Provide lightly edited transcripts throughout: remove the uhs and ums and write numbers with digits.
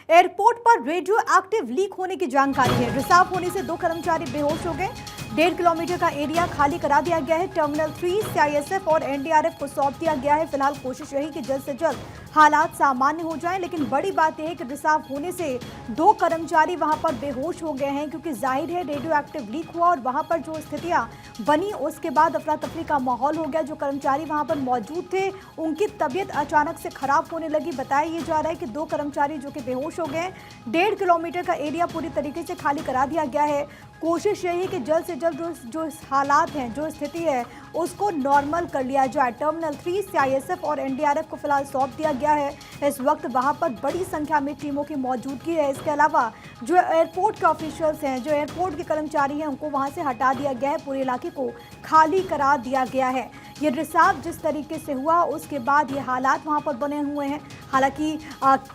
Airport पर radio active leak होने की जानकारी है। रिसाव होने से 2 कर्मचारी बेहोश हो गए। 1.5 किलोमीटर का एरिया खाली करा दिया गया है। टर्मिनल 3 सीआईएसएफ और एनडीआरएफ को सौंप दिया गया है। फिलहाल कोशिश रही कि जल्द से जल्द हालात सामान्य हो जाएं, लेकिन बड़ी बात यह है कि रिसाव होने से 2 कर्मचारी वहां पर बेहोश हो गए हैं, क्योंकि जाहिर है रेडियो एक्टिव लीक हुआ और वहां पर जो स्थितियां बनी उसके बाद अफरा तफरी का माहौल हो गया। जो कर्मचारी वहां पर मौजूद थे उनकी तबीयत अचानक से खराब होने लगी। बताया ये जा रहा है कि 2 कर्मचारी जो कि बेहोश हो गए। 1.5 किलोमीटर का एरिया पूरी तरीके से खाली करा दिया गया है। कोशिश यही है कि जल्द से जल्द जो हालात हैं, जो स्थिति है, उसको नॉर्मल कर लिया जाए। टर्मिनल 3 सीआईएसएफ और एनडीआरएफ को फिलहाल सौंप दिया गया है। इस वक्त वहां पर बड़ी संख्या में टीमों की मौजूदगी है। इसके अलावा जो एयरपोर्ट के ऑफिशियल्स हैं, जो एयरपोर्ट के कर्मचारी हैं, उनको वहां से हटा दिया गया है। पूरे इलाके को खाली करा दिया गया है। ये रिसाव जिस तरीके से हुआ उसके बाद ये हालात वहां पर बने हुए हैं। हालांकि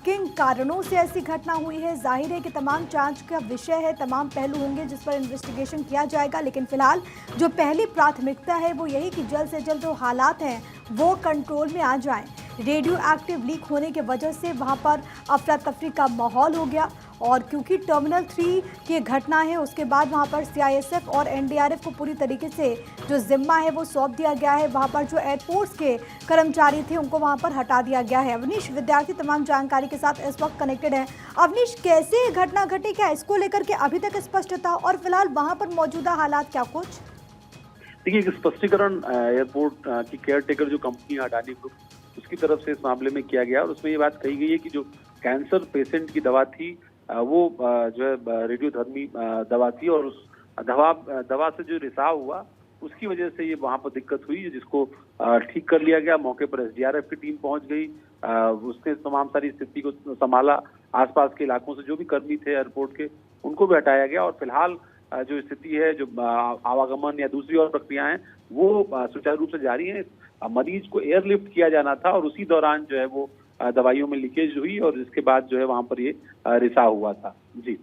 किन कारणों से ऐसी घटना हुई है, जाहिर है कि तमाम जांच का विषय है, तमाम पहलू होंगे जिस पर इन्वेस्टिगेशन किया जाएगा। लेकिन फिलहाल जो पहली प्राथमिकता है वो यही कि जल्द से जल्द जो हालात हैं वो कंट्रोल में आ जाएं। रेडियो एक्टिव लीक होने की वजह से वहां पर अफरा तफरी का माहौल हो गया, और क्योंकि टर्मिनल 3 की घटना है उसके बाद वहां पर सीआईएसएफ और एनडीआरएफ को पूरी तरीके से जो जिम्मा है वो सौंप दिया गया है। वहां पर जो एयरपोर्ट्स के कर्मचारी थे उनको वहां पर हटा दिया गया है। अवनीश विद्यार्थी तमाम जानकारी के साथ इस वक्त कनेक्टेड है। अवनीश, कैसे घटना घटी, क्या इसको लेकर के अभी तक स्पष्टता, और फिलहाल वहां पर मौजूदा हालात क्या कुछ? देखिए, एक स्पष्टीकरण एयरपोर्ट की केयर टेकर जो कंपनी अडानी ग्रुप, उसकी तरफ से इस मामले में किया गया और उसमें ये बात कही गई है कि जो कैंसर पेशेंट की दवा थी वो जो है रेडियोधर्मी दवा थी, और उस दवा से जो रिसाव हुआ उसकी वजह से ये वहां पर दिक्कत हुई, जिसको ठीक कर लिया गया। मौके पर एसडीआरएफ की टीम पहुंच गई, उसने तमाम सारी स्थिति को संभाला। आसपास के इलाकों से जो भी कर्मी थे एयरपोर्ट के, उनको भी हटाया गया और फिलहाल जो स्थिति है, जो आवागमन या दूसरी और प्रक्रियाएं वो सुचारू रूप से जारी है। मरीज को एयरलिफ्ट किया जाना था और उसी दौरान जो है वो दवाइयों में लीकेज हुई और जिसके बाद जो है वहां पर ये रिसाव हुआ था। जी,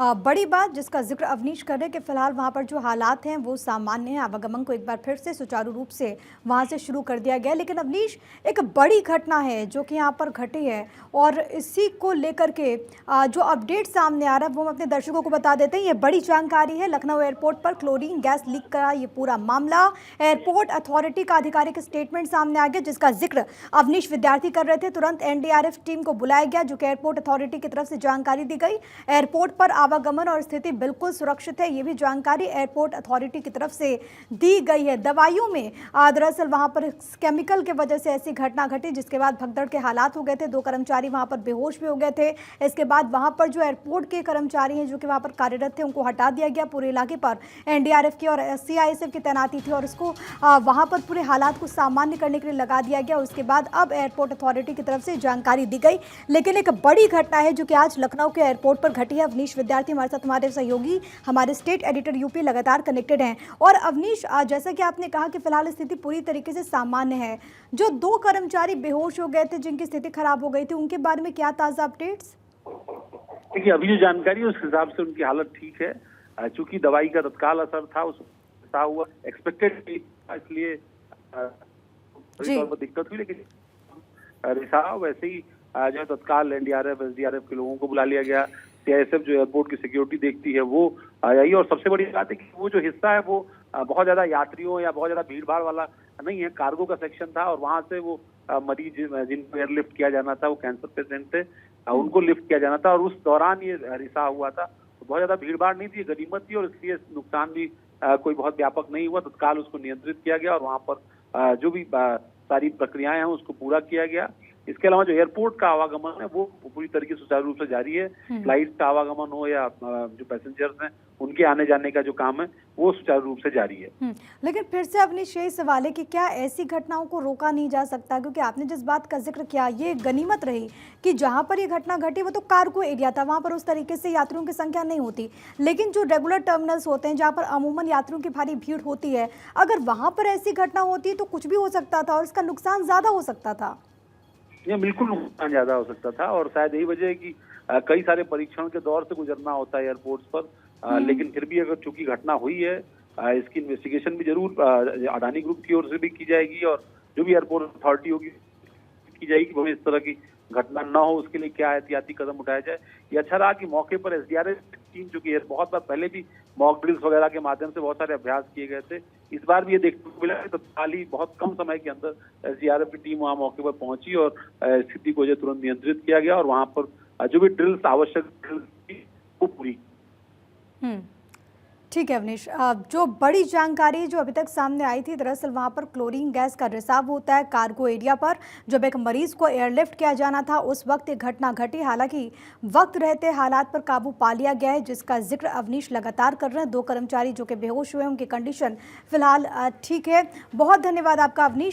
बड़ी बात जिसका जिक्र अवनीश कर रहे कि फिलहाल वहां पर जो हालात हैं वो सामान्य हैं। आवागमन को एक बार फिर से सुचारू रूप से वहां से शुरू कर दिया गया। लेकिन अवनीश, एक बड़ी घटना है जो कि यहाँ पर घटी है, और इसी को लेकर के जो अपडेट सामने आ रहा है वो हम अपने दर्शकों को बता देते हैं। ये बड़ी जानकारी है। लखनऊ एयरपोर्ट पर क्लोरीन गैस लीक का ये पूरा मामला, एयरपोर्ट अथॉरिटी का आधिकारिक स्टेटमेंट सामने आ गया जिसका जिक्र अवनीश विद्यार्थी कर रहे थे। तुरंत एनडीआरएफ टीम को बुलाया गया, जो कि एयरपोर्ट अथॉरिटी की तरफ से जानकारी दी गई। एयरपोर्ट पर आवागमन और स्थिति बिल्कुल सुरक्षित है, ये भी जानकारी एयरपोर्ट अथॉरिटी की तरफ से दी गई है। दवाइयों में दरअसल वहां पर केमिकल के वजह से ऐसी घटना घटी जिसके बाद भगदड़ के हालात हो गए थे। 2 कर्मचारी वहां पर बेहोश भी हो गए थे। इसके बाद वहां पर जो एयरपोर्ट के कर्मचारी हैं जो कि वहां पर कार्यरत थे उनको हटा दिया गया। पूरे इलाके पर एनडीआरएफ की और सीआईएसएफ की तैनाती थी और इसको वहां पर पूरे हालात को सामान्य करने के लिए लगा दिया गया। उसके बाद अब एयरपोर्ट अथॉरिटी की तरफ से जानकारी दी गई। लेकिन एक बड़ी घटना है जो कि आज लखनऊ के एयरपोर्ट पर घटी है। अवनीश विद्यार्थी हमारे साथ, हमारे सहयोगी, हमारे स्टेट एडिटर यूपी लगातार कनेक्टेड हैं। और अवनीश, जैसा कि आपने कहा कि फिलहाल स्थिति पूरी तरीके से सामान्य है। जो 2 कर्मचारी बेहोश हो गए थे जिनकी स्थिति खराब हो गई थी, उनके बारे में क्या ताजा अपडेट्स? देखिए, अभी जो जानकारी है उस हिसाब से उनकी हालत ठीक है। चूंकि दवाई का तत्काल असर था, उस हुआ एक्सपेक्टेड, इसलिए दिक्कत हुई। लेकिन रिसाव वैसे ही जो है तत्काल एनडीआरएफ एसडीआरएफ के लोगों को बुला लिया गया। सीआईएसएफ जो एयरपोर्ट की सिक्योरिटी देखती है वो आई, और सबसे बड़ी बात है कि वो जो हिस्सा है वो बहुत ज्यादा यात्रियों या बहुत ज्यादा भीड़ भाड़ वाला नहीं है, कार्गो का सेक्शन था, और वहां से वो मरीज जिनको एयरलिफ्ट किया जाना था, वो कैंसर पेशेंट थे, उनको लिफ्ट किया जाना था, और उस दौरान ये रिसाव हुआ था। तो बहुत ज्यादा भीड़ भाड़ नहीं थी, गनीमत थी, और इसलिए नुकसान भी कोई बहुत व्यापक नहीं हुआ। तत्काल उसको नियंत्रित किया गया और वहां पर जो भी सारी प्रक्रियाएं हैं उसको पूरा किया गया। इसके अलावा जो एयरपोर्ट का आवागमन है वो पूरी तरीके से सुचारू रूप से जारी है। फ्लाइट का आवागमन हो या जो पैसेंजर्स हैं उनके आने जाने का जो काम है वो सुचारू रूप से जारी है। लेकिन फिर से अवनीश, यही सवाल है कि क्या ऐसी घटनाओं को रोका नहीं जा सकता? क्योंकि आपने जिस बात का जिक्र किया, ये गनीमत रही कि जहां पर ये घटना घटी वो तो कार्गो एरिया था, वहां पर उस तरीके से यात्रियों की संख्या नहीं होती। लेकिन जो रेगुलर टर्मिनल्स होते हैं जहाँ पर अमूमन यात्रियों की भारी भीड़ होती है, अगर वहां पर ऐसी घटना होती तो कुछ भी हो सकता था और इसका नुकसान ज्यादा हो सकता था। ये बिल्कुल नुकसान ज्यादा हो सकता था, और शायद यही वजह है कि कई सारे परीक्षण के दौर से गुजरना होता है एयरपोर्ट्स पर। लेकिन फिर भी अगर चूंकि घटना हुई है, इसकी इन्वेस्टिगेशन भी जरूर अडानी ग्रुप की ओर से भी की जाएगी, और जो भी एयरपोर्ट अथॉरिटी होगी की जाएगी, वो इस तरह की घटना न हो उसके लिए क्या एहतियाती कदम उठाया जाए। ये अच्छा रहा कि मौके पर एसडीआरएफ टीम, जो कि बहुत बार पहले भी मॉक ड्रिल्स वगैरह के माध्यम से बहुत सारे अभ्यास किए गए थे, इस बार भी ये देखने को मिला कि तत्काल ही बहुत कम समय के अंदर एसडीआरएफ की टीम वहां मौके पर पहुंची और स्थिति को जो तुरंत नियंत्रित किया गया और वहां पर जो भी ड्रिल्स आवश्यक ड्रिल्स थी वो पूरी। ठीक है अवनीश, जो बड़ी जानकारी जो अभी तक सामने आई थी, दरअसल वहां पर क्लोरीन गैस का रिसाव होता है कार्गो एरिया पर। जब एक मरीज को एयरलिफ्ट किया जाना था उस वक्त ये घटना घटी। हालांकि वक्त रहते हालात पर काबू पा लिया गया है, जिसका जिक्र अवनीश लगातार कर रहे हैं। 2 कर्मचारी जो कि बेहोश हुए, उनकी कंडीशन फिलहाल ठीक है। बहुत धन्यवाद आपका अवनीश।